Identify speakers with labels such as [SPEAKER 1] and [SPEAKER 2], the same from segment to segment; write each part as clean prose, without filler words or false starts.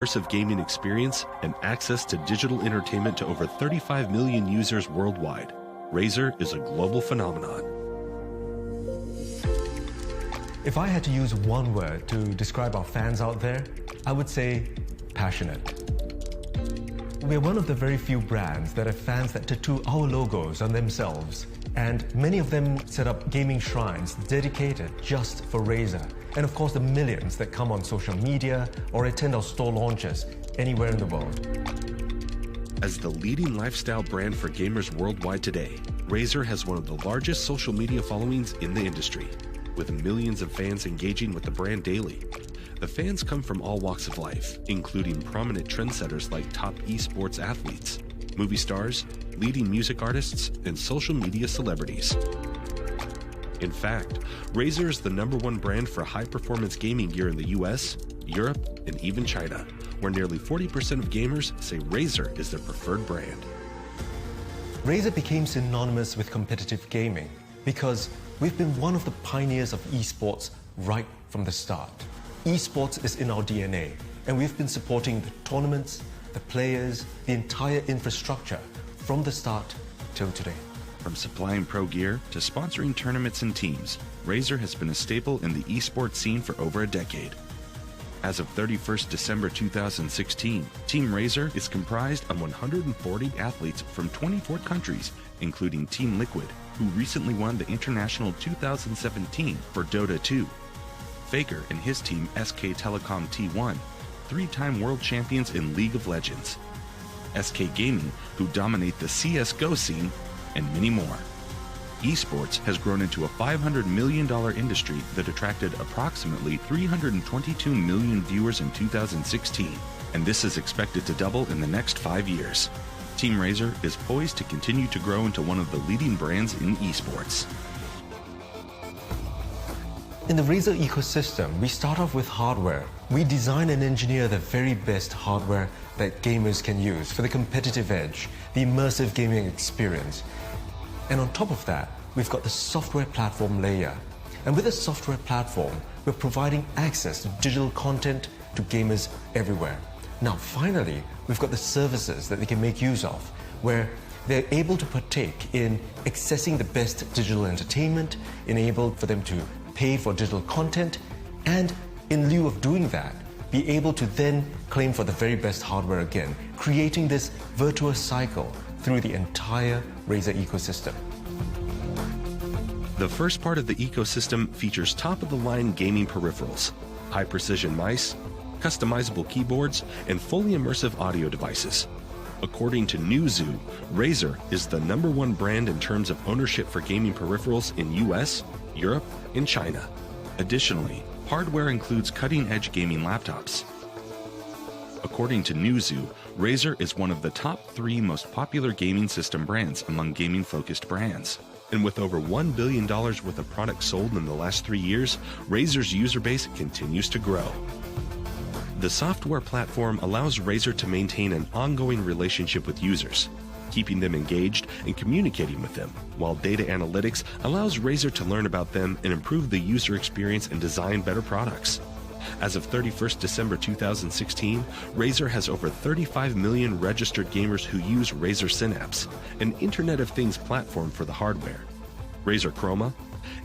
[SPEAKER 1] immersive gaming experience and access to digital entertainment to over 35 million users worldwide. Razer is a global phenomenon.
[SPEAKER 2] If I had to use one word to describe our fans out there, I would say passionate. We're one of the very few brands that have fans that tattoo our logos on themselves, and many of them set up gaming shrines dedicated just for Razer. And of course the millions that come on social media or attend our store launches anywhere in the world.
[SPEAKER 1] As the leading lifestyle brand for gamers worldwide today, Razer has one of the largest social media followings in the industry, with millions of fans engaging with the brand daily. The fans come from all walks of life, including prominent trendsetters like top esports athletes, movie stars, leading music artists, and social media celebrities. In fact, Razer is the #1 brand for high-performance gaming gear in the US, Europe, and even China, where nearly 40% of gamers say Razer is their preferred brand.
[SPEAKER 2] Razer became synonymous with competitive gaming because we've been one of the pioneers of esports right from the start. Esports is in our DNA, and we've been supporting the tournaments, the players, the entire infrastructure from the start till today.
[SPEAKER 3] From supplying pro gear to sponsoring tournaments and teams, Razer has been a staple in the esports scene for over a decade. As of 31st December 2016, Team Razer is comprised of 140 athletes from 24 countries, including Team Liquid, who recently won the International 2017 for Dota 2. Faker and his team SK Telecom T1, 3-time world champions in League of Legends. SK Gaming, who dominate the CSGO scene, and many more. Esports has grown into a $500 million industry that attracted approximately 322 million viewers in 2016, and this is expected to double in the next 5 years. Team Razer is poised to continue to grow into one of the leading brands in esports.
[SPEAKER 2] In the Razer ecosystem, we start off with hardware. We design and engineer the very best hardware that gamers can use for the competitive edge, the immersive gaming experience. And on top of that, we've got the software platform layer. And with the software platform, we're providing access to digital content to gamers everywhere. Now, finally, we've got the services that they can make use of, where they're able to partake in accessing the best digital entertainment, enabled for them to pay for digital content, and in lieu of doing that, be able to then claim for the very best hardware again, creating this virtuous cycle through the entire Razer ecosystem.
[SPEAKER 1] The first part of the ecosystem features top-of-the-line gaming peripherals, high-precision mice, customizable keyboards, and fully immersive audio devices. According to New Zoo, Razer is the #1 brand in terms of ownership for gaming peripherals in US, Europe, and China. Additionally, hardware includes cutting-edge gaming laptops. According to New Zoo, Razer is one of the top 3 most popular gaming system brands among gaming-focused brands. And with over $1 billion worth of products sold in the last 3 years, Razer's user base continues to grow. The software platform allows Razer to maintain an ongoing relationship with users, keeping them engaged and communicating with them, while data analytics allows Razer to learn about them and improve the user experience and design better products. As of 31st December 2016, Razer has over 35 million registered gamers who use Razer Synapse, an Internet of Things platform for the hardware, Razer Chroma,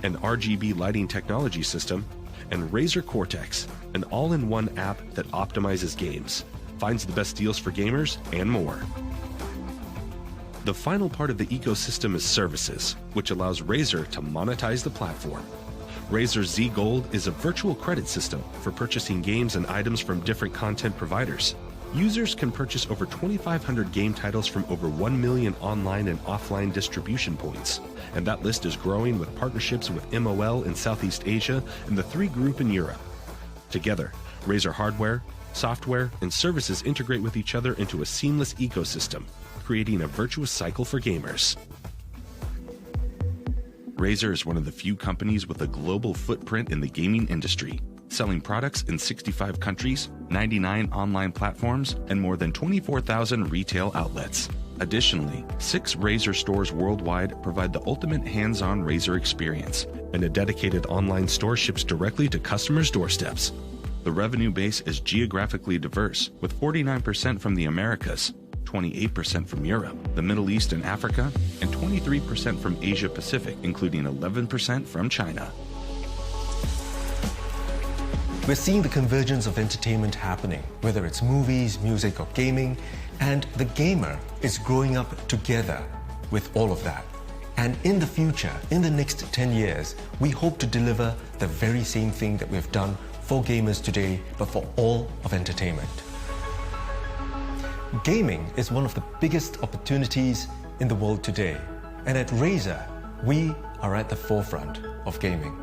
[SPEAKER 1] an RGB lighting technology system, and Razer Cortex, an all-in-one app that optimizes games, finds the best deals for gamers, and more. The final part of the ecosystem is services, which allows Razer to monetize the platform. Razer Z Gold is a virtual credit system for purchasing games and items from different content providers. Users can purchase over 2,500 game titles from over 1 million online and offline distribution points, and that list is growing with partnerships with MOL in Southeast Asia and the 3 Group in Europe. Together, Razer hardware, software, and services integrate with each other into a seamless ecosystem, creating a virtuous cycle for gamers. Razer is one of the few companies with a global footprint in the gaming industry, selling products in 65 countries, 99 online platforms, and more than 24,000 retail outlets. Additionally, 6 Razer stores worldwide provide the ultimate hands-on Razer experience, and a dedicated online store ships directly to customers' doorsteps.
[SPEAKER 3] The revenue base is geographically diverse, with 49% from the Americas, 28% from Europe, the Middle East and Africa, and 23% from Asia Pacific, including 11% from China.
[SPEAKER 2] We're seeing the convergence of entertainment happening, whether it's movies, music, or gaming, and the gamer is growing up together with all of that. And in the future, in the next 10 years, we hope to deliver the very same thing that we've done for gamers today, but for all of entertainment. Gaming is one of the biggest opportunities in the world today. And at Razer, we are at the forefront of gaming.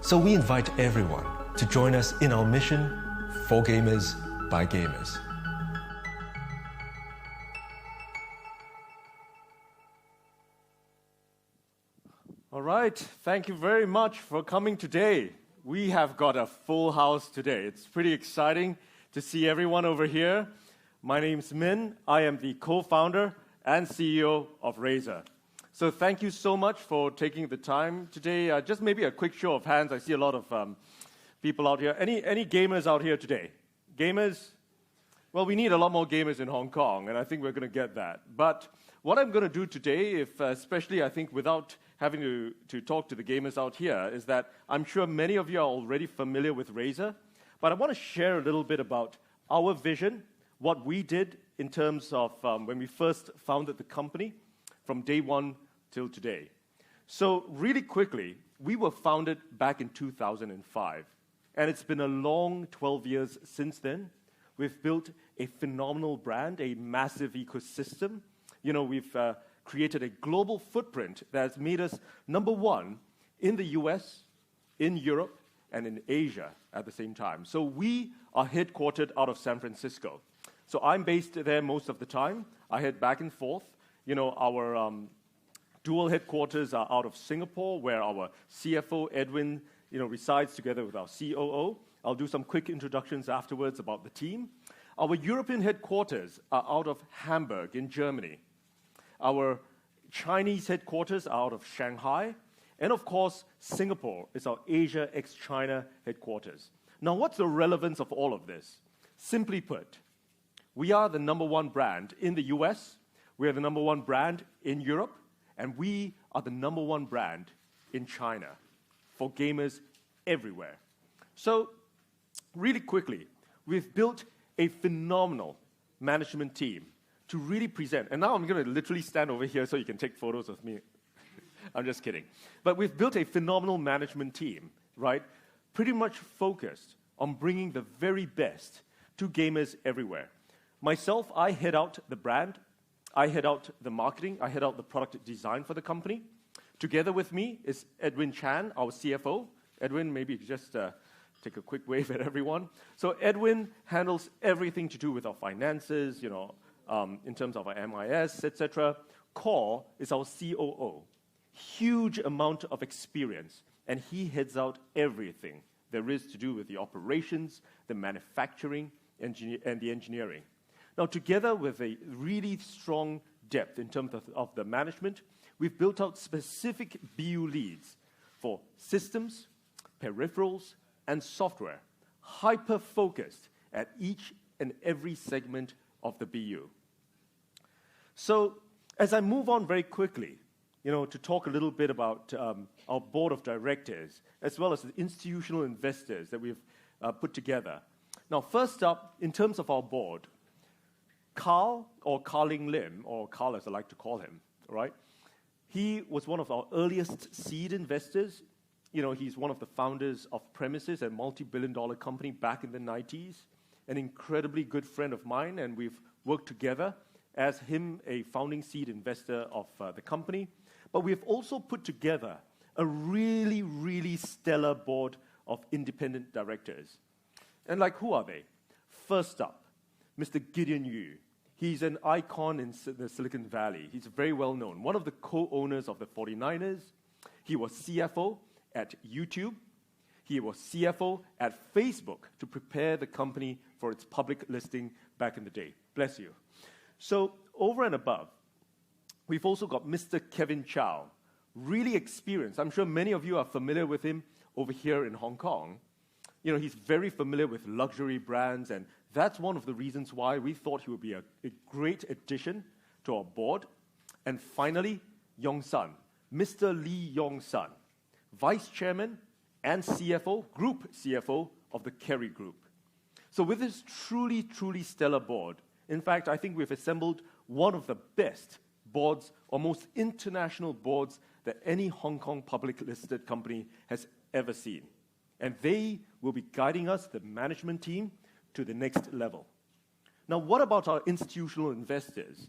[SPEAKER 2] So we invite everyone to join us in our mission for gamers by gamers.
[SPEAKER 4] All right, thank you very much for coming today. We have got a full house today. It's pretty exciting to see everyone over here. My name's Min. I am the co-founder and CEO of Razer. So thank you so much for taking the time today. Just maybe a quick show of hands. I see a lot of people out here. Any gamers out here today? Gamers? Well, we need a lot more gamers in Hong Kong, and I think we're going to get that. But what I'm going to do today, especially I think without having to talk to the gamers out here, is that I'm sure many of you are already familiar with Razer, but I want to share a little bit about our vision, what we did in terms of when we first founded the company from day one till today. So really quickly, we were founded back in 2005, and it's been a long 12 years since then. We've built a phenomenal brand, a massive ecosystem. You know, we've created a global footprint that has made us number one in the US, in Europe, and in Asia at the same time. So we are headquartered out of San Francisco. So I'm based there most of the time. I head back and forth. You know, our dual headquarters are out of Singapore, where our CFO, Edwin, resides together with our COO. I'll do some quick introductions afterwards about the team. Our European headquarters are out of Hamburg in Germany. Our Chinese headquarters are out of Shanghai. And of course, Singapore is our Asia ex-China headquarters. Now, what's the relevance of all of this? Simply put, we are the number one brand in the US, we are the number one brand in Europe, and we are the number one brand in China for gamers everywhere. So, really quickly, we've built a phenomenal management team to really present. And now I'm going to literally stand over here so you can take photos of me. I'm just kidding. But we've built a phenomenal management team, right? Pretty much focused on bringing the very best to gamers everywhere. Myself, I head out the brand, I head out the marketing, I head out the product design for the company. Together with me is Edwin Chan, our CFO. Edwin, maybe just take a quick wave at everyone. So Edwin handles everything to do with our finances, in terms of our MIS, etc. Core is our COO. Huge amount of experience, and he heads out everything there is to do with the operations, the manufacturing, and the engineering. Now, together with a really strong depth in terms of the management, we've built out specific BU leads for systems, peripherals, and software, hyper-focused at each and every segment of the BU. So, as I move on very quickly, to talk a little bit about our board of directors, as well as the institutional investors that we've put together. Now, first up, in terms of our board, Carl, or Carling Lim, or Carl as I like to call him, right? He was one of our earliest seed investors. He's one of the founders of Premises, a multi-billion-dollar company back in the 90s, an incredibly good friend of mine, and we've worked together as him, a founding seed investor of the company. But we've also put together a really, really stellar board of independent directors. And who are they? First up, Mr. Gideon Yu. He's an icon in the Silicon Valley. He's very well known. One of the co-owners of the 49ers. He was CFO at YouTube. He was CFO at Facebook to prepare the company for its public listing back in the day. Bless you. So over and above, we've also got Mr. Kevin Chow, really experienced. I'm sure many of you are familiar with him over here in Hong Kong. He's very familiar with luxury brands, and that's one of the reasons why we thought he would be a great addition to our board. And finally, Yong-sun, Mr. Lee Yong-sun, Vice Chairman and CFO, Group CFO of the Kerry Group. So with this truly, truly stellar board, in fact, I think we've assembled one of the best boards or most international boards that any Hong Kong public listed company has ever seen. And they will be guiding us, the management team, to the next level. Now, what about our institutional investors?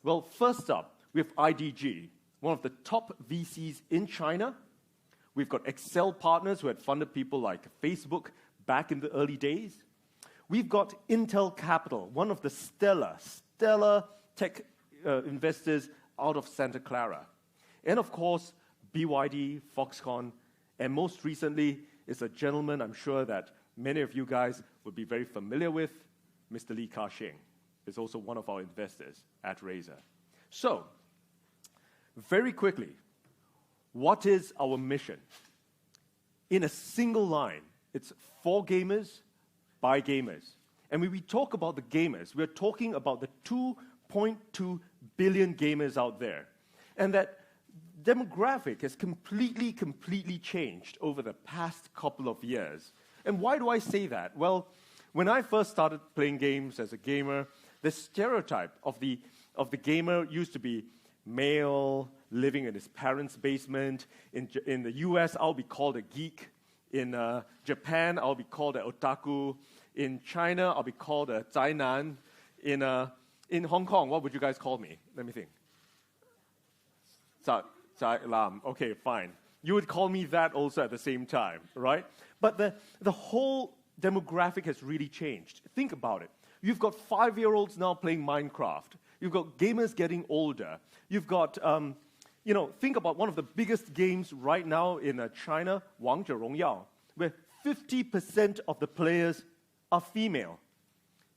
[SPEAKER 4] Well, first up, we have IDG, one of the top VCs in China. We've got Excel Partners, who had funded people like Facebook back in the early days. We've got Intel Capital, one of the stellar tech investors out of Santa Clara. And of course, BYD, Foxconn, and most recently is a gentleman I'm sure that many of you guys would be very familiar with, Mr. Li Ka-shing, is also one of our investors at Razer. So, very quickly, what is our mission? In a single line, it's for gamers, by gamers. And when we talk about the gamers, we're talking about the 2.2 billion gamers out there. And that demographic has completely changed over the past couple of years. And why do I say that? Well, when I first started playing games as a gamer, the stereotype of the gamer used to be male, living in his parents' basement. In the US, I'll be called a geek. In Japan, I'll be called an otaku. In China, I'll be called a zainan. In Hong Kong, what would you guys call me? Let me think. Zai Lam. Okay, fine. You would call me that also at the same time, right? But the whole demographic has really changed. Think about it. You've got 5-year-olds now playing Minecraft. You've got gamers getting older. You've got, think about one of the biggest games right now in China, 王者荣耀, where 50% of the players are female.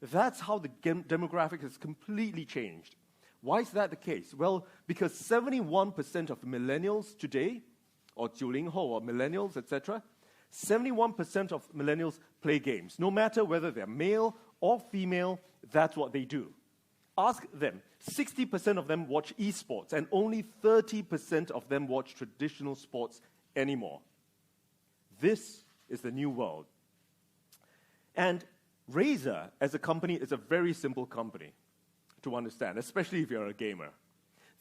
[SPEAKER 4] That's how the demographic has completely changed. Why is that the case? Well, because 71% of millennials today, or 90后 or millennials, etc., 71% of millennials play games. No matter whether they're male or female, that's what they do. Ask them. 60% of them watch esports, and only 30% of them watch traditional sports anymore. This is the new world. And Razer, as a company, is a very simple company to understand, especially if you're a gamer.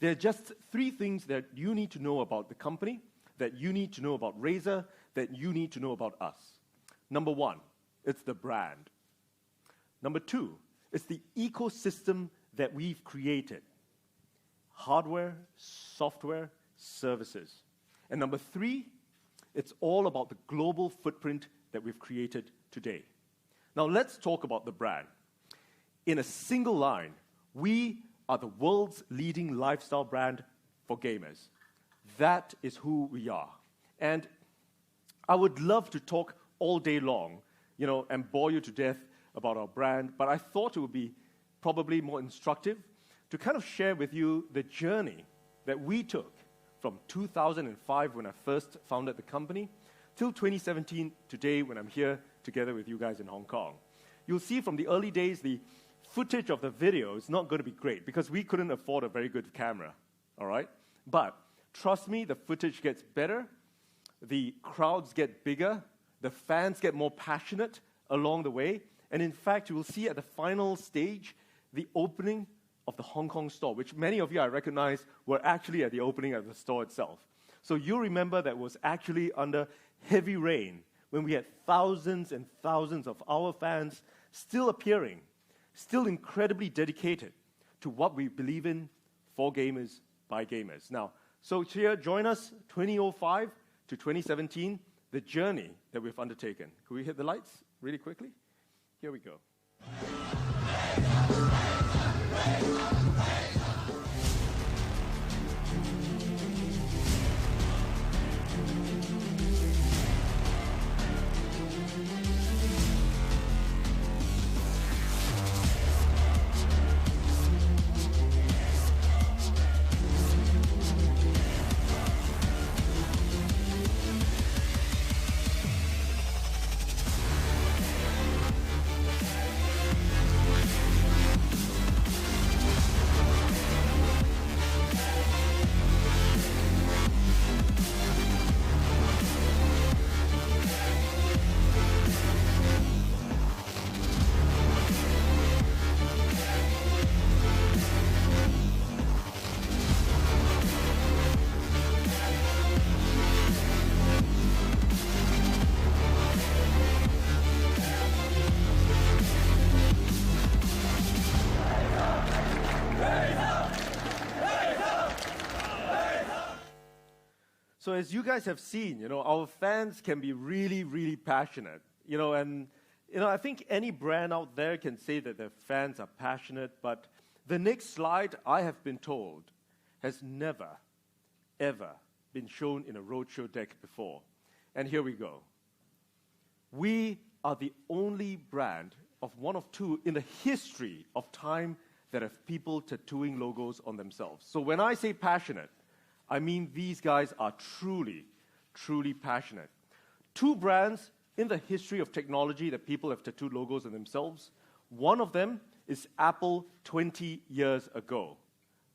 [SPEAKER 4] There are just 3 things that you need to know about the company, that you need to know about Razer, that you need to know about us. Number 1, it's the brand. Number 2, it's the ecosystem that we've created. Hardware, software, services. And number 3, it's all about the global footprint that we've created today. Now let's talk about the brand. In a single line, we are the world's leading lifestyle brand for gamers. That is who we are. And I would love to talk all day long, and bore you to death about our brand, but I thought it would be probably more instructive to kind of share with you the journey that we took from 2005 when I first founded the company till 2017 today when I'm here together with you guys in Hong Kong. You'll see from the early days the footage of the video is not going to be great because we couldn't afford a very good camera, all right? But trust me, the footage gets better, the crowds get bigger, the fans get more passionate along the way, and in fact, you will see at the final stage the opening of the Hong Kong store, which many of you I recognize were actually at the opening of the store itself. So you remember that was actually under heavy rain when we had thousands and thousands of our fans still appearing, still incredibly dedicated to what we believe in for gamers, by gamers. Now, so here, join us, 2005 to 2017, the journey that we've undertaken. Could we hit the lights really quickly? Here we go. So as you guys have seen, our fans can be really, really passionate. I think any brand out there can say that their fans are passionate, but the next slide, I have been told, has never, ever been shown in a roadshow deck before. And here we go. We are the only brand of one of two in the history of time that have people tattooing logos on themselves. So when I say passionate, I mean these guys are truly, truly passionate. Two brands in the history of technology that people have tattooed logos on themselves. One of them is Apple 20 years ago.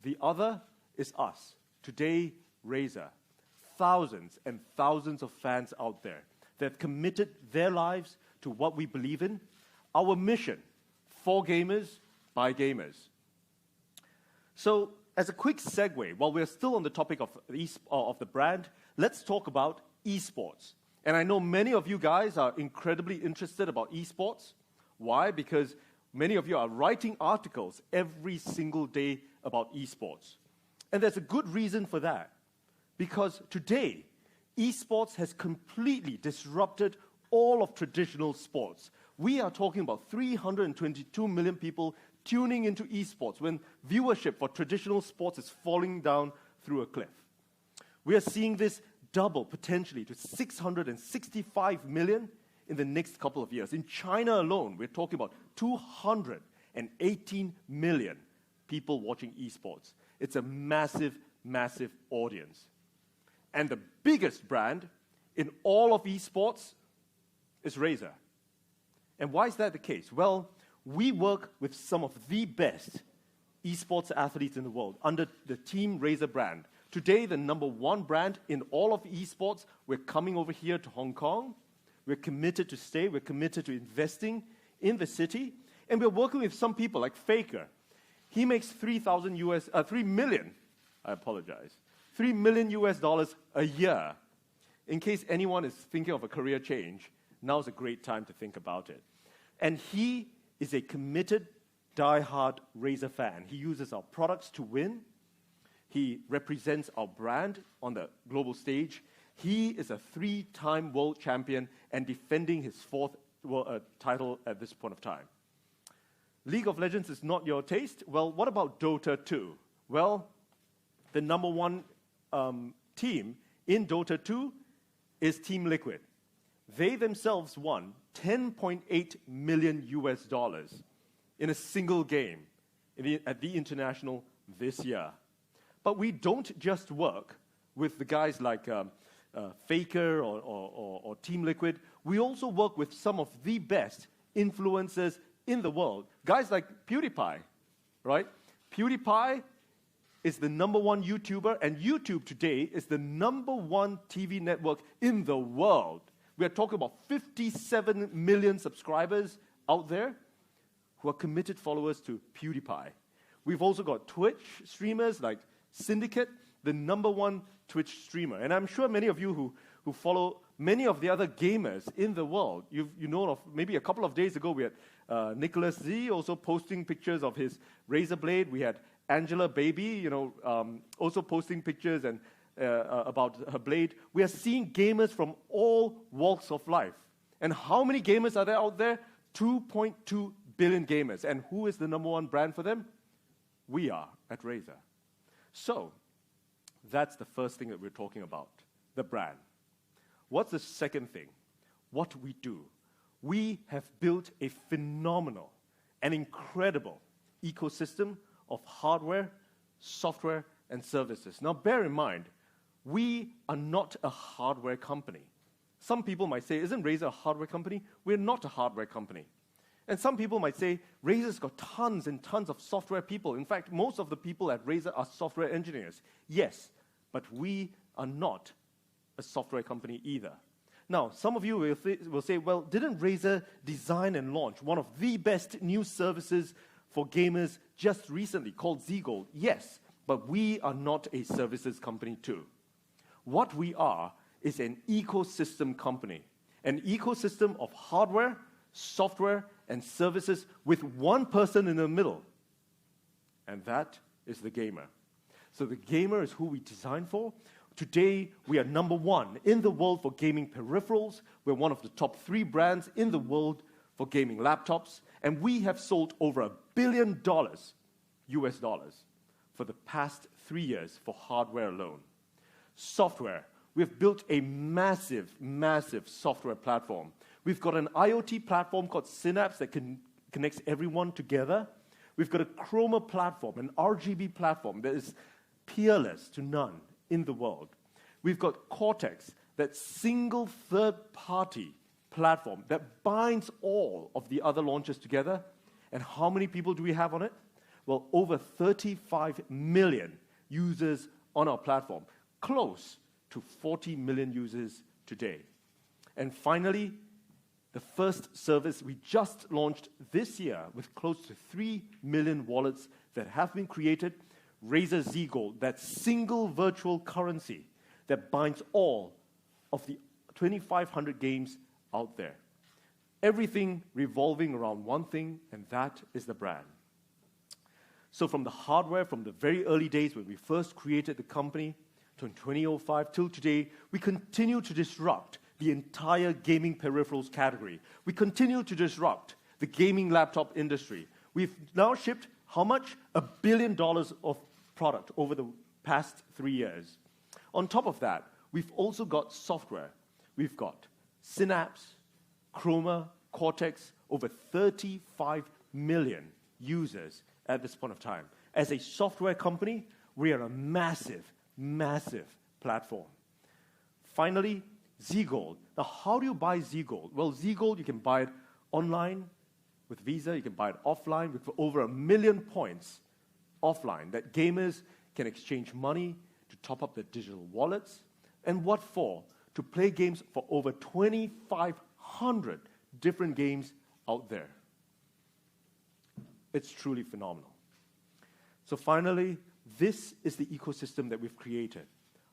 [SPEAKER 4] The other is us. Today, Razer. Thousands and thousands of fans out there that have committed their lives to what we believe in. Our mission, for gamers, by gamers. So, as a quick segue, while we're still on the topic of the brand, let's talk about esports. And I know many of you guys are incredibly interested about esports. Why? Because many of you are writing articles every single day about esports. And there's a good reason for that. Because today, esports has completely disrupted all of traditional sports. We are talking about 322 million people tuning into esports when viewership for traditional sports is falling down through a cliff. We are seeing this double potentially to 665 million in the next couple of years. In China alone, we're talking about 218 million people watching esports. It's a massive, massive audience. And the biggest brand in all of esports is Razer. And why is that the case? Well, we work with some of the best esports athletes in the world under the Team Razer brand. Today, the #1 brand in all of esports. We're coming over here to Hong Kong. We're committed to stay. We're committed to investing in the city. And we're working with some people like Faker. He makes $3 million a year. In case anyone is thinking of a career change, now's a great time to think about it. And he is a committed, die-hard Razer fan. He uses our products to win. He represents our brand on the global stage. He is a 3-time world champion and defending his 4th title at this point of time. League of Legends is not your taste? Well, what about Dota 2? Well, the #1 team in Dota 2 is Team Liquid. They themselves won $10.8 million in a single game at the International this year. But we don't just work with the guys like Faker or Team Liquid. We also work with some of the best influencers in the world. Guys like PewDiePie, right? PewDiePie is the #1 YouTuber, and YouTube today is the #1 TV network in the world. We are talking about 57 million subscribers out there who are committed followers to PewDiePie. We've also got Twitch streamers like Syndicate, the #1 Twitch streamer. And I'm sure many of you who follow many of the other gamers in the world, you know of maybe a couple of days ago we had Nicholas Z also posting pictures of his Razer blade. We had Angela Baby, also posting pictures and about her blade. We are seeing gamers from all walks of life. And how many gamers are there out there? 2.2 billion gamers. And who is the #1 brand for them? We are at Razer. So, that's the first thing that we're talking about, the brand. What's the second thing? What we do. We have built a phenomenal and incredible ecosystem of hardware, software, and services. Now, bear in mind, we are not a hardware company. Some people might say, isn't Razer a hardware company? We're not a hardware company. And some people might say, Razer's got tons and tons of software people. In fact, most of the people at Razer are software engineers. Yes, but we are not a software company either. Now, some of you will say, well, didn't Razer design and launch one of the best new services for gamers just recently called Z-Gold? Yes, but we are not a services company too. What we are is an ecosystem company, an ecosystem of hardware, software, and services with one person in the middle, and that is the gamer. So the gamer is who we design for. today we are number one in the world for gaming peripherals. We're one of the top 3 brands in the world for gaming laptops. And we have sold over $1 billion US dollars for the past 3 years for hardware alone. Software. We've built a massive, massive software platform. We've got an IoT platform called Synapse that connects everyone together. We've got a Chroma platform, an RGB platform that is peerless to none in the world. We've got Cortex, that single third-party platform that binds all of the other launchers together. And how many people do we have on it? Well, over 35 million users on our platform, close to 40 million users today. And finally, the first service we just launched this year with close to 3 million wallets that have been created, Razer Z Gold, that single virtual currency that binds all of the 2,500 games out there. Everything revolving around one thing, and that is the brand. So from the hardware, from the very early days when we first created the company, to 2005 till today, we continue to disrupt the entire gaming peripherals category. We continue to disrupt the gaming laptop industry. We've now shipped how much? $1 billion of product over the past 3 years. On top of that, we've also got software. We've got Synapse, Chroma, Cortex, over 35 million users at this point of time. As a software company, we are a massive, massive platform. Finally, Z Gold. Now, how do you buy Z Gold? Well, Z Gold, you can buy it online with Visa. You can buy it offline with over 1 million points offline that gamers can exchange money to top up their digital wallets. And what for? To play games for over 2,500 different games out there. It's truly phenomenal. So finally, this is the ecosystem that we've created.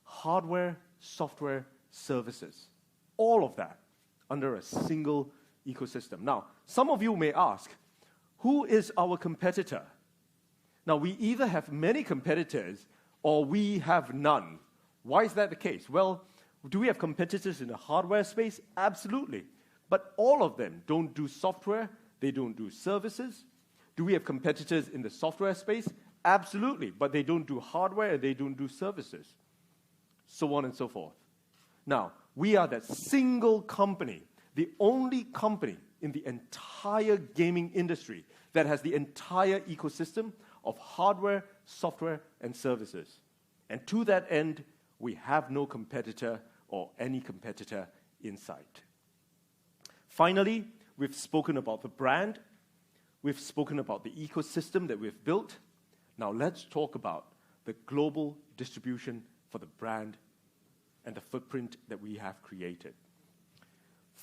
[SPEAKER 4] Hardware, software, services. All of that under a single ecosystem. Now, some of you may ask, who is our competitor? Now, we either have many competitors or we have none. Why is that the case? Well, do we have competitors in the hardware space? Absolutely. But all of them don't do software, they don't do services. Do we have competitors in the software space? Absolutely. But they don't do hardware and they don't do services. So on and so forth. Now, we are that single company, the only company in the entire gaming industry that has the entire ecosystem of hardware, software, and services. And to that end, we have no competitor or any competitor in sight. Finally, we've spoken about the brand. We've spoken about the ecosystem that we've built. Now let's talk about the global distribution for the brand and the footprint that we have created.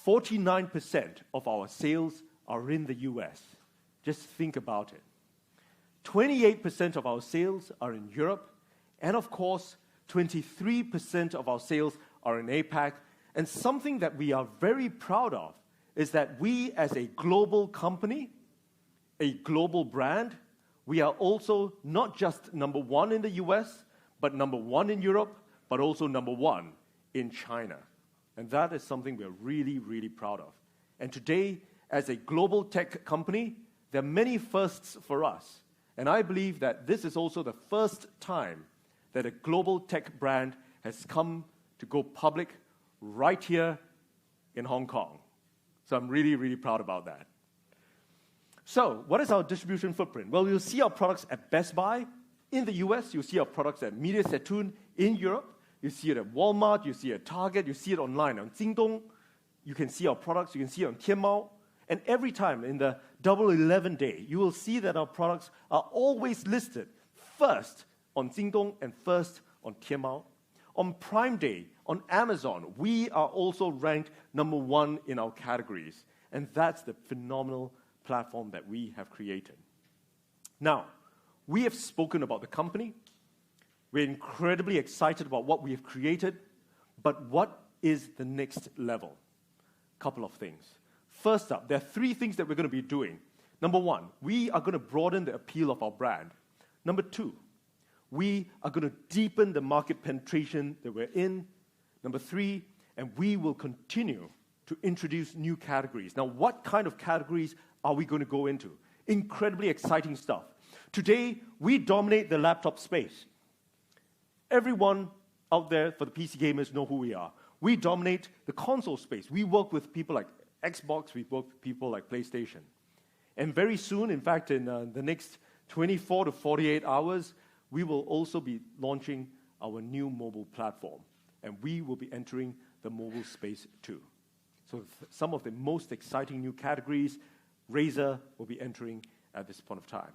[SPEAKER 4] 49% of our sales are in the US. Just think about it. 28% of our sales are in Europe, and of course, 23% of our sales are in APAC. And something that we are very proud of is that we, as a global company, a global brand, we are also not just number one in the US, but number one in Europe, but also number one in China. And that is something we're really, really proud of. And today, as a global tech company, there are many firsts for us. And I believe that this is also the first time that a global tech brand has come to go public right here in Hong Kong. So I'm really, really proud about that. So what is our distribution footprint? Well, you'll see our products at Best Buy in the US. You'll see our products at Media Saturn in Europe. You see it at Walmart. You see it at Target. You see it online on Jingdong. You can see our products. You can see it on Tianmao. And every time in the Double 11 day, you will see that our products are always listed first on Jingdong and first on Tianmao. On Prime Day, on Amazon, we are also ranked number one in our categories. And that's the phenomenal platform that we have created. Now, we have spoken about the company. We're incredibly excited about what we have created. But what is the next level? Couple of things. First up, there are 3 things that we're going to be doing. Number 1, we are going to broaden the appeal of our brand. Number 2, We are going to deepen the market penetration that we're in. Number 3, and we will continue to introduce new categories. Now, what kind of categories are we going to go into? Incredibly exciting stuff. Today, we dominate the laptop space. Everyone out there for the PC gamers know who we are. We dominate the console space. We work with people like Xbox, we work with people like PlayStation. And very soon, in fact, in the next 24 to 48 hours, we will also be launching our new mobile platform. And we will be entering the mobile space too. So some of the most exciting new categories, Razer will be entering at this point of time.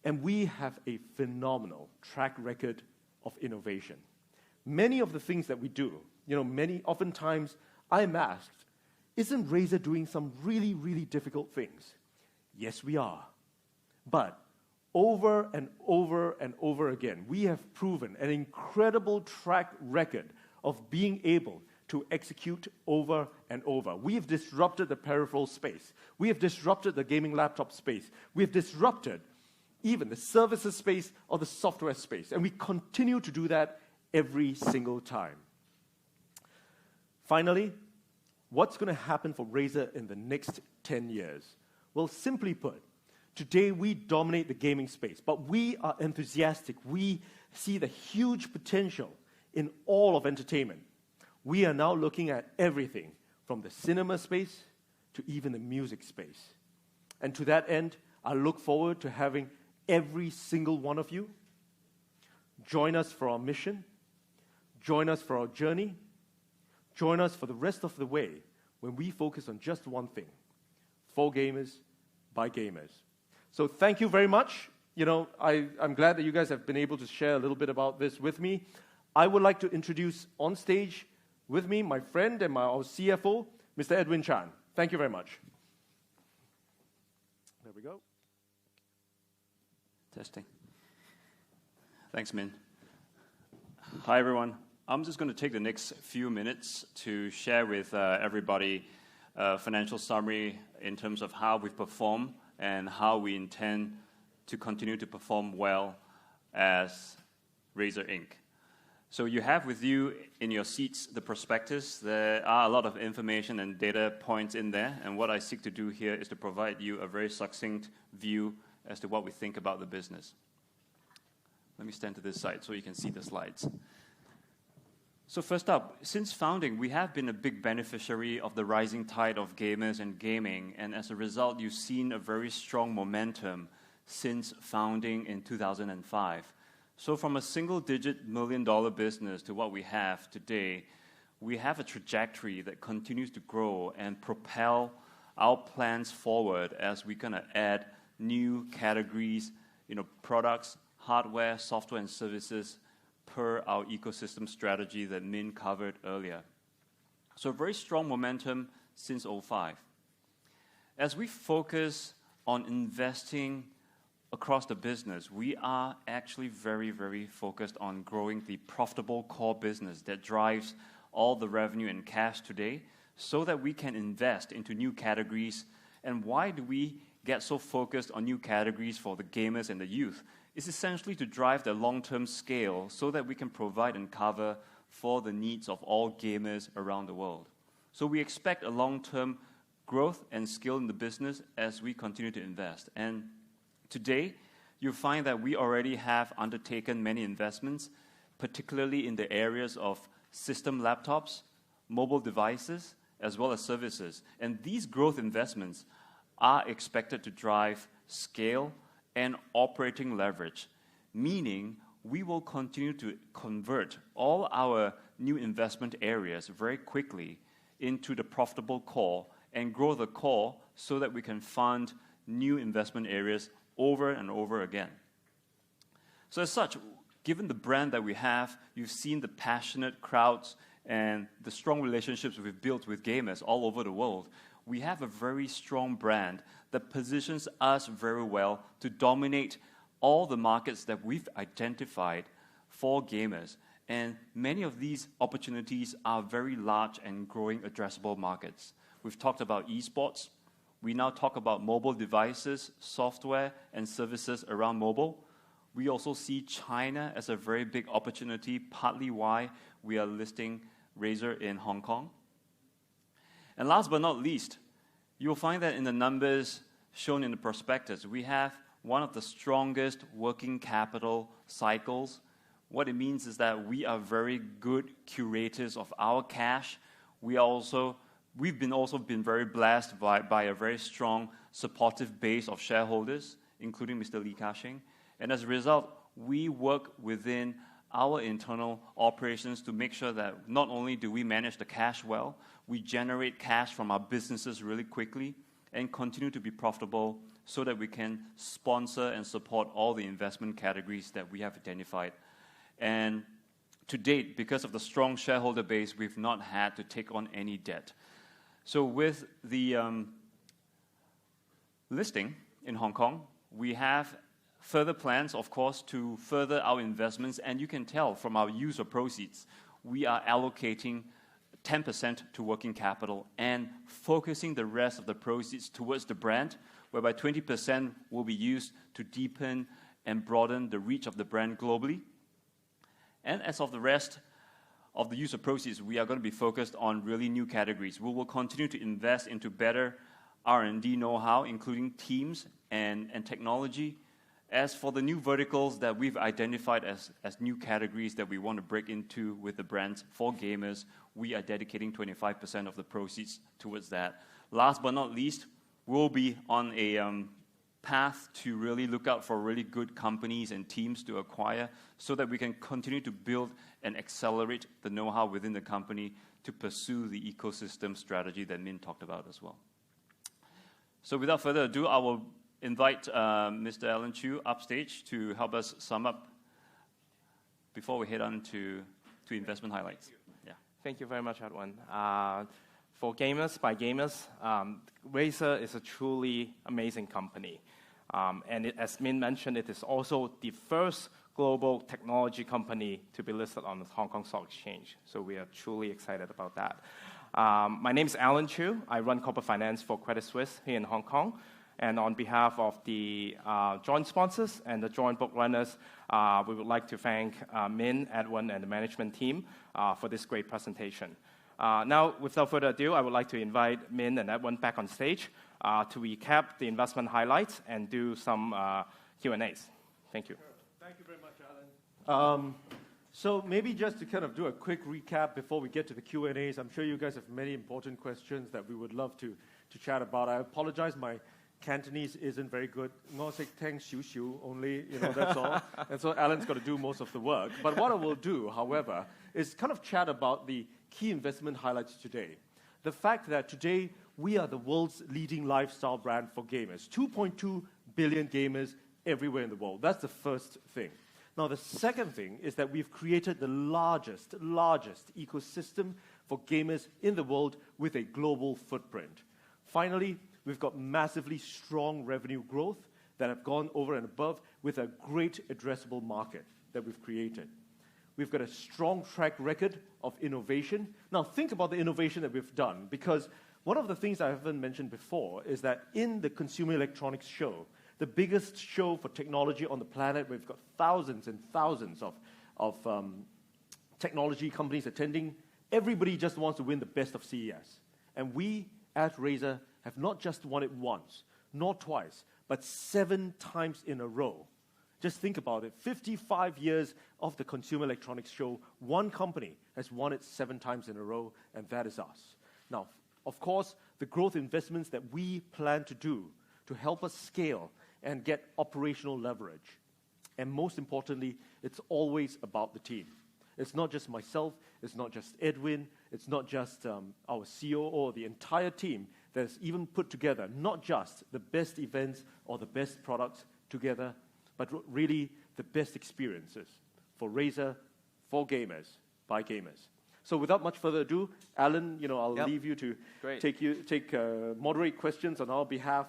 [SPEAKER 4] And we have a phenomenal track record of innovation. Many of the things that we do, oftentimes I'm asked, isn't Razer doing some really, really difficult things? Yes, we are. But over and over and over again, we have proven an incredible track record of being able to execute over and over. We have disrupted the peripheral space. We have disrupted the gaming laptop space. We have disrupted even the services space or the software space. And we continue to do that every single time. Finally, what's going to happen for Razer in the next 10 years? Well, simply put, today we dominate the gaming space, but we are enthusiastic. We see the huge potential in all of entertainment. We are now looking at everything from the cinema space to even the music space. And to that end, I look forward to having every single one of you join us for our mission, join us for our journey, join us for the rest of the way when we focus on just one thing, for gamers, by gamers. So thank you very much. I'm glad that you guys have been able to share a little bit about this with me. I would like to introduce on stage with me my friend and our CFO, Mr. Edwin Chan. Thank you very much. There we go.
[SPEAKER 5] Testing. Thanks, Min. Hi, everyone. I'm just going to take the next few minutes to share with everybody a financial summary in terms of how we've performed and how we intend to continue to perform well as Razer Inc. So you have with you in your seats the prospectus. There are a lot of information and data points in there, and what I seek to do here is to provide you a very succinct view as to what we think about the business. Let me stand to this side so you can see the slides. So first up, since founding, we have been a big beneficiary of the rising tide of gamers and gaming, and as a result, you've seen a very strong momentum since founding in 2005. So from a single-digit million-dollar business to what we have today, we have a trajectory that continues to grow and propel our plans forward as we're going to add new categories, products, hardware, software, and services per our ecosystem strategy that Min covered earlier. So very strong momentum since 2005. As we focus on investing across the business, we are actually very, very focused on growing the profitable core business that drives all the revenue and cash today so that we can invest into new categories. And why do we get so focused on new categories for the gamers and the youth? It's essentially to drive the long-term scale so that we can provide and cover for the needs of all gamers around the world. So we expect a long-term growth and scale in the business as we continue to invest. And today, you'll find that we already have undertaken many investments, particularly in the areas of system laptops, mobile devices, as well as services. And these growth investments are expected to drive scale and operating leverage, meaning we will continue to convert all our new investment areas very quickly into the profitable core and grow the core so that we can fund new investment areas over and over again. So as such, given the brand that we have, you've seen the passionate crowds and the strong relationships we've built with gamers all over the world. We have a very strong brand that positions us very well to dominate all the markets that we've identified for gamers. And many of these opportunities are very large and growing addressable markets. We've talked about esports. We now talk about mobile devices, software, and services around mobile. We also see China as a very big opportunity, partly why we are listing Razer in Hong Kong. And last but not least, you'll find that in the numbers shown in the prospectus, we have one of the strongest working capital cycles. What it means is that we are very good curators of our cash. We've also been very blessed by a very strong supportive base of shareholders, including Mr. Li Ka-shing. And as a result, we work within our internal operations to make sure that not only do we manage the cash well, we generate cash from our businesses really quickly and continue to be profitable so that we can sponsor and support all the investment categories that we have identified. And to date, because of the strong shareholder base, we've not had to take on any debt. So with the listing in Hong Kong, we have further plans, of course, to further our investments. And you can tell from our use of proceeds, we are allocating 10% to working capital and focusing the rest of the proceeds towards the brand, whereby 20% will be used to deepen and broaden the reach of the brand globally. And as of the rest of the use of proceeds, we are going to be focused on really new categories. We will continue to invest into better R&D know-how, including teams and technology. As for the new verticals that we've identified as new categories that we want to break into with the brands for gamers, we are dedicating 25% of the proceeds towards that. Last but not least, we'll be on a path to really look out for really good companies and teams to acquire so that we can continue to build and accelerate the know-how within the company to pursue the ecosystem strategy that Min talked about as well. So without further ado, I will invite Mr. Alan Chew upstage to help us sum up before we head on to investment highlights. Yeah.
[SPEAKER 6] Thank you very much, Edwin. For gamers, by gamers, Razer is a truly amazing company. And as Min mentioned, it is also the first global technology company to be listed on the Hong Kong Stock Exchange. So we are truly excited about that. My name is Alan Chew. I run corporate finance for Credit Suisse here in Hong Kong. And on behalf of the joint sponsors and the joint book runners, we would like to thank Min, Edwin, and the management team for this great presentation. Now, without further ado, I would like to invite Min and Edwin back on stage to recap the investment highlights and do some Q&As. Thank you.
[SPEAKER 4] Thank you very much, Alan. So maybe just to kind of do a quick recap before we get to the Q&As, I'm sure you guys have many important questions that we would love to chat about. I apologize, my Cantonese isn't very good. Only, that's all. And so Alan's got to do most of the work. But what I will do, however, is kind of chat about the key investment highlights today. The fact that today we are the world's leading lifestyle brand for gamers. 2.2 billion gamers everywhere in the world. That's the first thing. Now, the second thing is that we've created the largest ecosystem for gamers in the world with a global footprint. Finally, we've got massively strong revenue growth that have gone over and above with a great addressable market that we've created. We've got a strong track record of innovation. Now, think about the innovation that we've done, because one of the things I haven't mentioned before is that in the Consumer Electronics Show, the biggest show for technology on the planet, we've got thousands and thousands of technology companies attending. Everybody just wants to win the best of CES. And we, at Razer, have not just won it once, nor twice, but 7 times in a row. Just think about it. 55 years of the Consumer Electronics Show, one company has won it 7 times in a row, and that is us. Now, of course, the growth investments that we plan to do to help us scale and get operational leverage. And most importantly, it's always about the team. It's not just myself, it's not just Edwin, it's not just our CEO or the entire team that's even put together not just the best events or the best products together, but really the best experiences for Razer, for gamers, by gamers. So without much further ado, Alan, I'll leave you to moderate questions on our behalf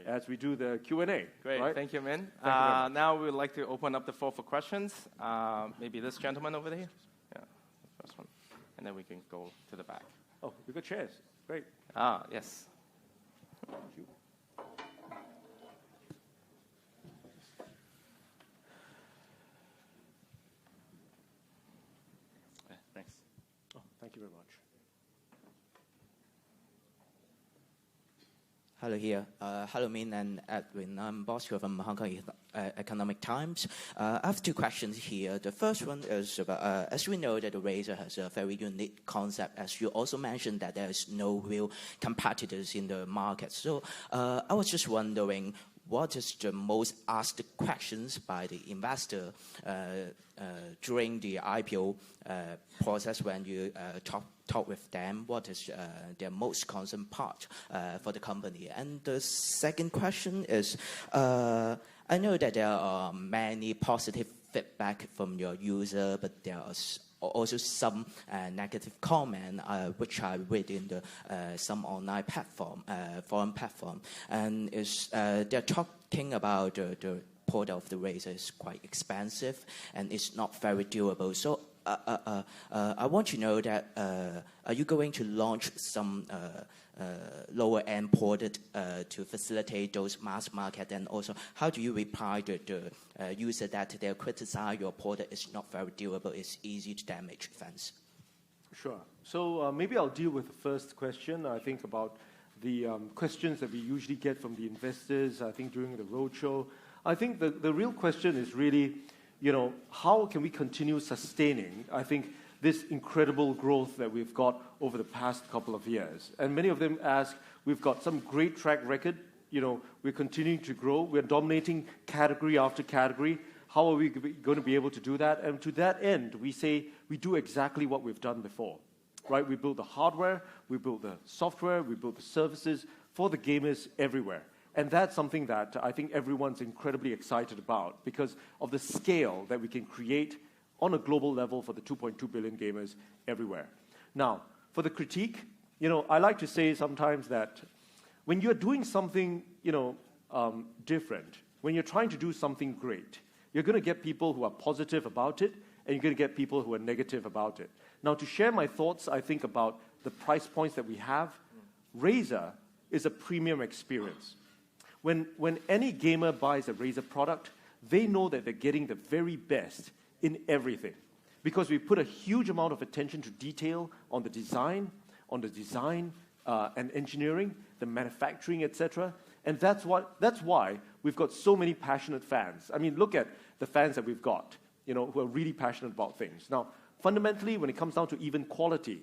[SPEAKER 4] as we do the Q&A.
[SPEAKER 6] Great,
[SPEAKER 4] right?
[SPEAKER 6] Thank you, Min.
[SPEAKER 4] Now
[SPEAKER 6] we would like to open up the floor for questions. Maybe this gentleman over there. Yeah, the first one. And then we can go to the back.
[SPEAKER 4] Oh, we've got chairs. Great.
[SPEAKER 6] Yes.
[SPEAKER 4] Thank you. Thank you very much.
[SPEAKER 7] Hello here. Hello, Min and Edwin. I'm Bosco from Hong Kong Economic Times. I have two questions here. The first one is about, as we know that the Razer has a very unique concept, as you also mentioned that there is no real competitors in the market. So I was just wondering, what is the most asked questions by the investor during the IPO process when you talk with them? What is their most concerned part for the company? And the second question is, I know that there are many positive feedback from your user, but there are also some negative comment which I read in the some online platform, forum platform, and they're talking about the product of the Razer is quite expensive and it's not very durable. So I want to know that are you going to launch some lower end product to facilitate those mass market, and also how do you reply to the user that they criticize your product is not very durable, it's easy to damage? Thanks.
[SPEAKER 4] Sure. So maybe I'll deal with the first question. I think about the questions that we usually get from the investors, I think during the roadshow. I think the real question is really, how can we continue sustaining, I think, this incredible growth that we've got over the past couple of years. And many of them ask, we've got some great track record, we're continuing to grow, we're dominating category after category. How are we going to be able to do that? And to that end, we say we do exactly what we've done before, right? We build the hardware, we build the software, we build the services for the gamers everywhere. And that's something that I think everyone's incredibly excited about because of the scale that we can create on a global level for the 2.2 billion gamers everywhere. Now, for the critique, I like to say sometimes that when you're doing something, different, when you're trying to do something great, you're going to get people who are positive about it, and you're going to get people who are negative about it. Now, to share my thoughts, I think about the price points that we have, Razer is a premium experience. When any gamer buys a Razer product, they know that they're getting the very best in everything, because we put a huge amount of attention to detail on the design and engineering, the manufacturing, etc. And that's why we've got so many passionate fans. I mean, look at the fans that we've got, who are really passionate about things. Now, fundamentally, when it comes down to even quality,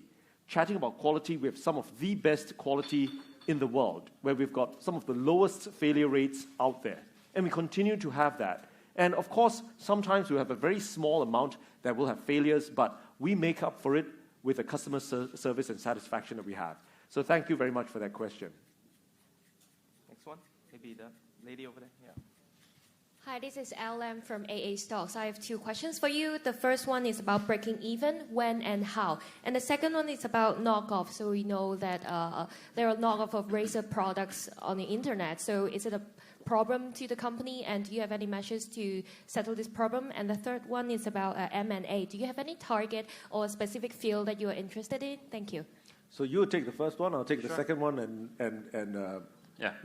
[SPEAKER 4] chatting about quality, we have some of the best quality in the world, where we've got some of the lowest failure rates out there. And we continue to have that. And of course, sometimes we have a very small amount that will have failures, but we make up for it with the customer service and satisfaction that we have. So thank you very much for that question.
[SPEAKER 6] Next one, maybe the lady over there. Yeah.
[SPEAKER 8] Hi, this is Al Lam from AA Stocks. I have two questions for you. The first one is about breaking even, when and how. And the second one is about knockoff. So we know that there are knockoff of Razer products on the internet. So is it a problem to the company, and do you have any measures to settle this problem? And the third one is about M&A. Do you have any target or a specific field that you are interested in? Thank you.
[SPEAKER 4] So you'll take the first one, I'll take the second one, and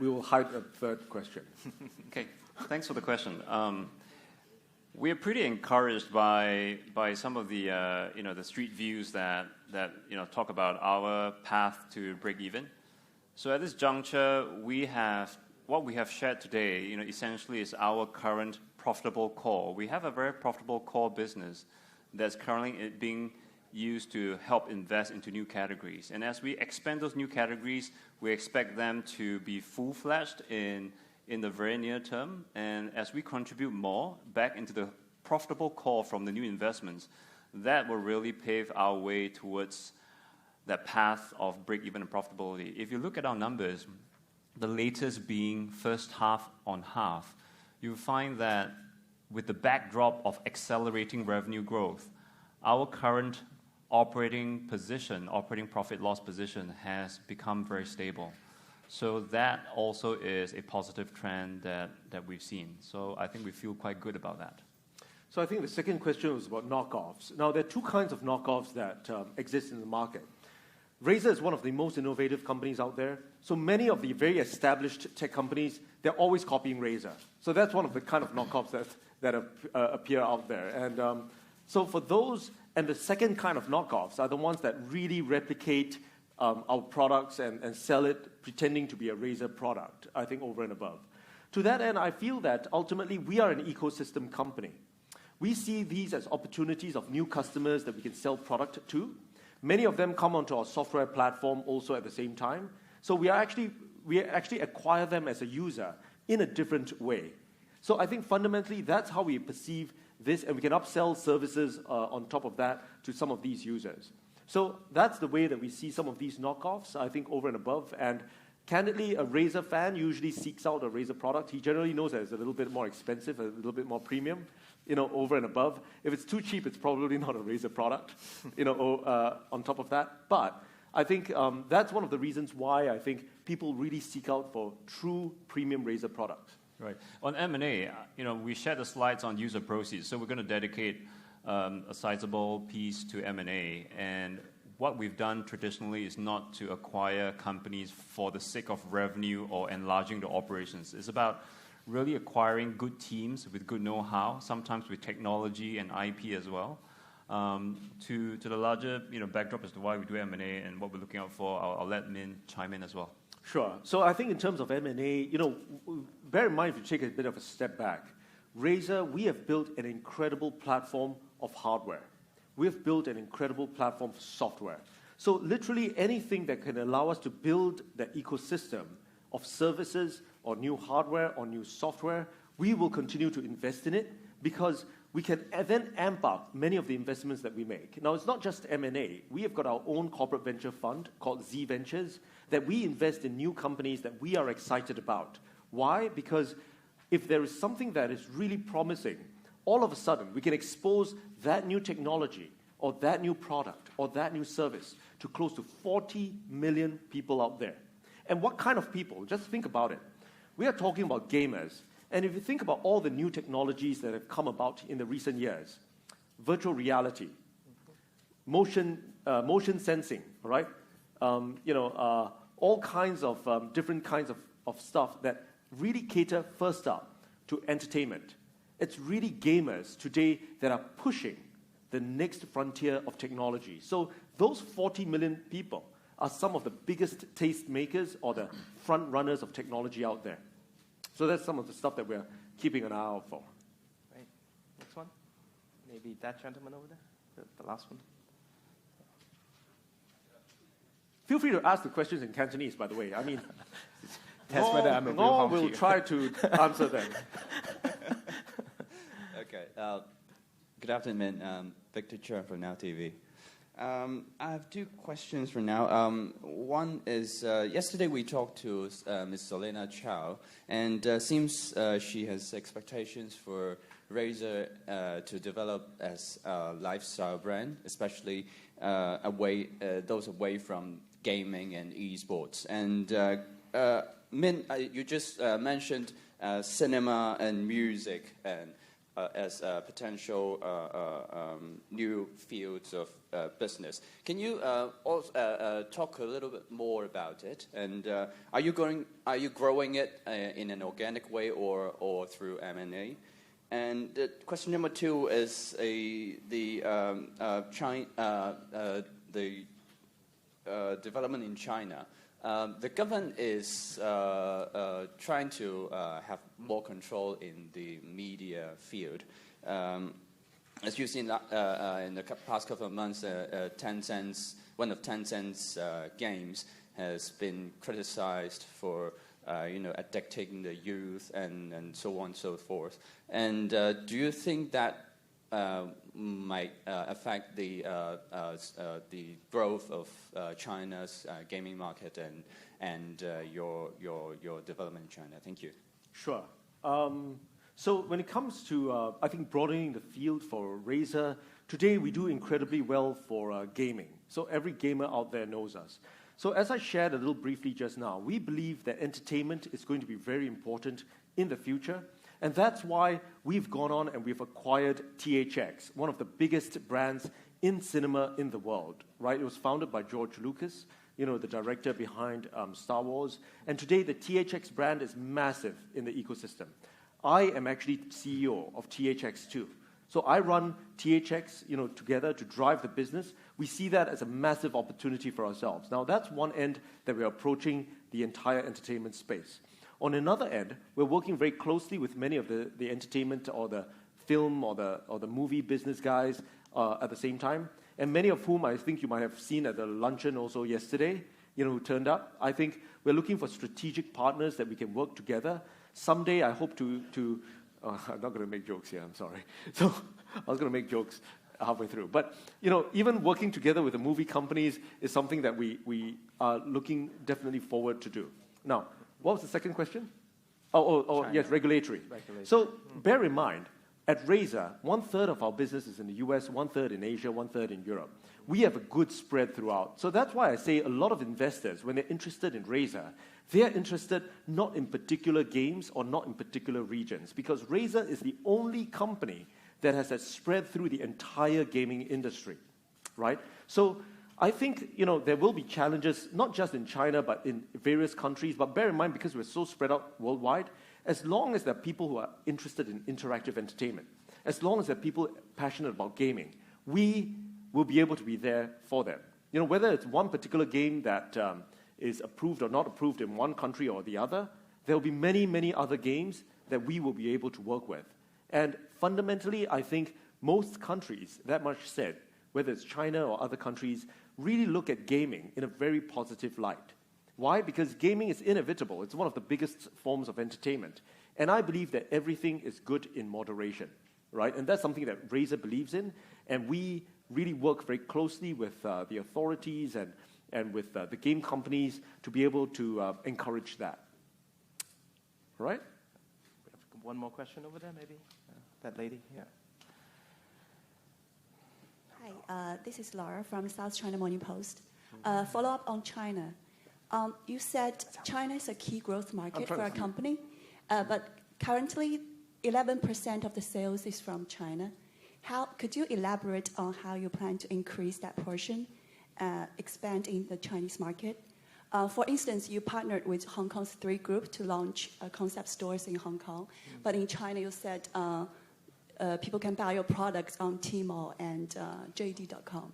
[SPEAKER 4] we will hide a third question.
[SPEAKER 5] Okay, thanks for the question. We're pretty encouraged by some of the the street views that talk about our path to break even. So at this juncture, what we have shared today, essentially is our current profitable core. We have a very profitable core business that's currently being used to help invest into new categories. And as we expand those new categories, we expect them to be full-fledged in the very near term. And as we contribute more back into the profitable core from the new investments, that will really pave our way towards that path of break-even and profitability. If you look at our numbers, the latest being first half on half, you'll find that with the backdrop of accelerating revenue growth, our current operating profit loss position has become very stable. So that also is a positive trend that we've seen. So I think we feel quite good about that.
[SPEAKER 4] So I think the second question was about knockoffs. Now, there are two kinds of knockoffs that exist in the market. Razer is one of the most innovative companies out there. So many of the very established tech companies, they're always copying Razer. So that's one of the kind of knockoffs that appear out there. And so for those And the second kind of knockoffs are the ones that really replicate our products and sell it pretending to be a Razer product, I think over and above. To that end, I feel that ultimately we are an ecosystem company. We see these as opportunities of new customers that we can sell product to. Many of them come onto our software platform also at the same time. So we actually acquire them as a user in a different way. So I think fundamentally that's how we perceive this, and we can upsell services on top of that to some of these users. So that's the way that we see some of these knockoffs, I think, over and above. And candidly, a Razer fan usually seeks out a Razer product. He generally knows that it's a little bit more expensive, a little bit more premium, over and above. If it's too cheap, it's probably not a Razer product, on top of that. But I think that's one of the reasons why I think people really seek out for true premium Razer products.
[SPEAKER 5] Right. On M&A, we shared the slides on user proceeds, so we're going to dedicate a sizable piece to M&A. And what we've done traditionally is not to acquire companies for the sake of revenue or enlarging the operations. It's about really acquiring good teams with good know-how, sometimes with technology and IP as well. To the larger backdrop as to why we do M&A and what we're looking out for, I'll let Min chime in as well.
[SPEAKER 4] Sure. So I think in terms of M&A, bear in mind if you take a bit of a step back, Razer, we have built an incredible platform of hardware. We have built an incredible platform for software. So literally anything that can allow us to build the ecosystem of services or new hardware or new software, we will continue to invest in it because we can then amp up many of the investments that we make. Now, it's not just M&A. We have got our own corporate venture fund called Z Ventures that we invest in new companies that we are excited about. Why? Because if there is something that is really promising, all of a sudden we can expose that new technology or that new product or that new service to close to 40 million people out there. And what kind of people? Just think about it. We are talking about gamers. And if you think about all the new technologies that have come about in the recent years, virtual reality, motion sensing, right? All kinds of different kinds of stuff that really cater first up to entertainment. It's really gamers today that are pushing the next frontier of technology. So those 40 million people are some of the biggest taste makers or the front runners of technology out there. So that's some of the stuff that we're keeping an eye out for.
[SPEAKER 6] Right. Next one. Maybe that gentleman over there, the last one.
[SPEAKER 4] Feel free to ask the questions in Cantonese, by the way. I mean,
[SPEAKER 6] that's whether I'm a real
[SPEAKER 4] no, we'll try to answer them.
[SPEAKER 9] Okay. Good afternoon, Victor Chen from Now TV. I have two questions for now. One is, yesterday we talked to Ms. Selena Chow, and seems she has expectations for Razer to develop as a lifestyle brand, especially those away from gaming and esports. And Min, you just mentioned cinema and music and as potential new fields of business. Can you also talk a little bit more about it? And are you growing it in an organic way or through M&A? And question number two is the development in China. The government is trying to have more control in the media field. As you've seen in the past couple of months, one of Tencent's games has been criticized for addicting the youth and so on and so forth. And do you think that might affect the growth of China's gaming market and your development in China? Thank you.
[SPEAKER 4] Sure. So when it comes to, I think, broadening the field for Razer, today we do incredibly well for gaming. So every gamer out there knows us. So as I shared a little briefly just now, we believe that entertainment is going to be very important in the future. And that's why we've gone on and we've acquired THX, one of the biggest brands in cinema in the world, right? It was founded by George Lucas, the director behind Star Wars. And today the THX brand is massive in the ecosystem. I am actually CEO of THX too. So I run THX, together to drive the business. We see that as a massive opportunity for ourselves. Now, that's one end that we're approaching the entire entertainment space. On another end, we're working very closely with many of the entertainment or the film or the movie business guys at the same time, and many of whom I think you might have seen at the luncheon also yesterday, who turned up. I think we're looking for strategic partners that we can work together. Someday, I hope to I'm not going to make jokes here, I'm sorry. So I was going to make jokes halfway through. But, even working together with the movie companies is something that we are looking definitely forward to do. Now, what was the second question? Yes, regulatory. So bear in mind, at Razer, 1/3 of our business is in the US, 1/3 in Asia, 1/3 in Europe. We have a good spread throughout. So that's why I say a lot of investors, when they're interested in Razer, they're interested not in particular games or not in particular regions, because Razer is the only company that has that spread through the entire gaming industry, right? So I think, there will be challenges, not just in China, but in various countries. But bear in mind, because we're so spread out worldwide, as long as there are people who are interested in interactive entertainment, as long as there are people passionate about gaming, we will be able to be there for them. Whether it's one particular game that is approved or not approved in one country or the other, there will be many, many other games that we will be able to work with. And fundamentally, I think most countries, that much said, whether it's China or other countries, really look at gaming in a very positive light. Why? Because gaming is inevitable. It's one of the biggest forms of entertainment. And I believe that everything is good in moderation, right? And that's something that Razer believes in. And we really work very closely with the authorities and with the game companies to be able to encourage that. All right?
[SPEAKER 6] We have one more question over there, maybe? That lady, yeah.
[SPEAKER 10] Hi, this is Laura from South China Morning Post. Follow up on China. You said China is a key growth market for our company, but currently 11% of the sales is from China. Could you elaborate on how you plan to increase that portion, expand in the Chinese market? For instance, you partnered with Hong Kong's 3 Group to launch concept stores in Hong Kong, but in China you said people can buy your products on Tmall and JD.com.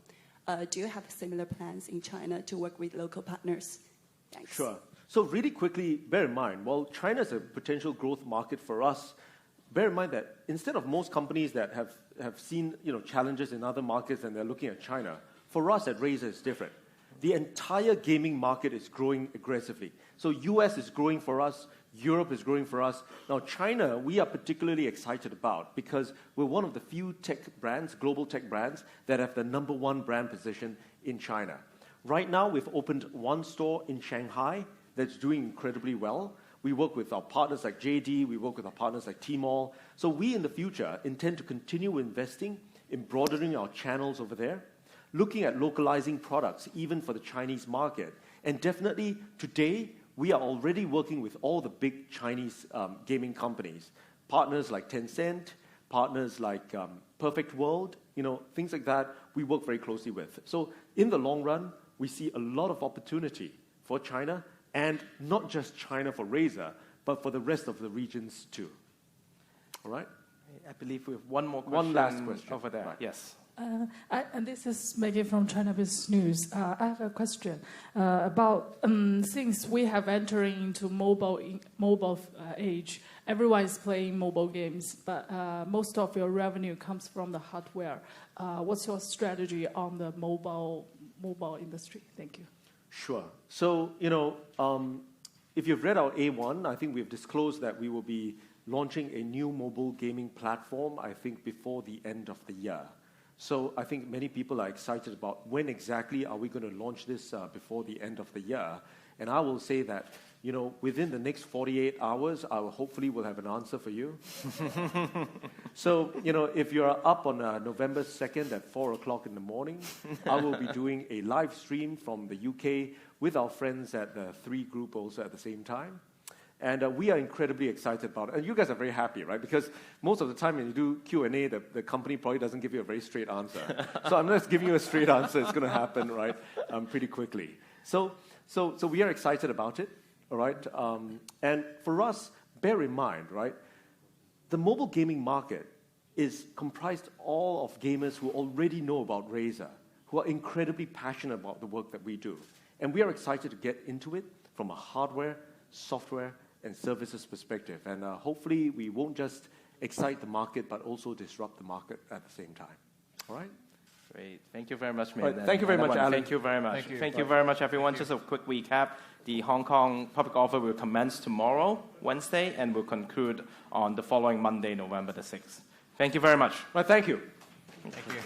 [SPEAKER 10] Do you have similar plans in China to work with local partners? Thanks.
[SPEAKER 4] Sure. So really quickly, bear in mind, while China is a potential growth market for us, bear in mind that instead of most companies that have seen challenges in other markets and they're looking at China, for us at Razer it's different. The entire gaming market is growing aggressively. So US is growing for us, Europe is growing for us. Now China, we are particularly excited about because we're one of the few tech brands, global tech brands, that have the #1 brand position in China. Right now, we've opened 1 store in Shanghai that's doing incredibly well. We work with our partners like JD, we work with our partners like Tmall. So we, in the future, intend to continue investing in broadening our channels over there, looking at localizing products, even for the Chinese market. And definitely, today, we are already working with all the big Chinese gaming companies, partners like Tencent, partners like Perfect World, things like that we work very closely with. So in the long run, we see a lot of opportunity for China, and not just China for Razer, but for the rest of the regions too. All right?
[SPEAKER 6] I believe we have one more question.
[SPEAKER 4] One last question.
[SPEAKER 6] Over there,
[SPEAKER 4] right.
[SPEAKER 6] yes.
[SPEAKER 11] And this is Maggie from China Business News. I have a question about since we have entering into mobile age, everyone is playing mobile games, but most of your revenue comes from the hardware. What's your strategy on the mobile industry? Thank you.
[SPEAKER 4] Sure. So, if you've read our A1, I think we've disclosed that we will be launching a new mobile gaming platform, I think, before the end of the year. So I think many people are excited about when exactly are we going to launch this before the end of the year. And I will say that, within the next 48 hours, I will hopefully will have an answer for you. So, if you're up on November 2nd at 4 o'clock in the morning, I will be doing a live stream from the UK with our friends at the 3 Group also at the same time. And we are incredibly excited about it. And you guys are very happy, right? Because most of the time when you do Q&A, the company probably doesn't give you a very straight answer. So I'm not giving you a straight answer. It's going to happen, right, pretty quickly. So we are excited about it, all right? And for us, bear in mind, right, the mobile gaming market is comprised all of gamers who already know about Razer, who are incredibly passionate about the work that we do. And we are excited to get into it from a hardware, software, and services perspective. And hopefully we won't just excite the market, but also disrupt the market at the same time. All right?
[SPEAKER 6] Great. Thank you very much, Min.
[SPEAKER 4] Right, thank you very much, Alan.
[SPEAKER 6] Thank you very much.
[SPEAKER 12] Thank you.
[SPEAKER 6] Very much, everyone. Just a quick recap. The Hong Kong public offer will commence tomorrow, Wednesday, and will conclude on the following Monday, November the 6th. Thank you very much.
[SPEAKER 4] Right, thank you.
[SPEAKER 12] Thank you.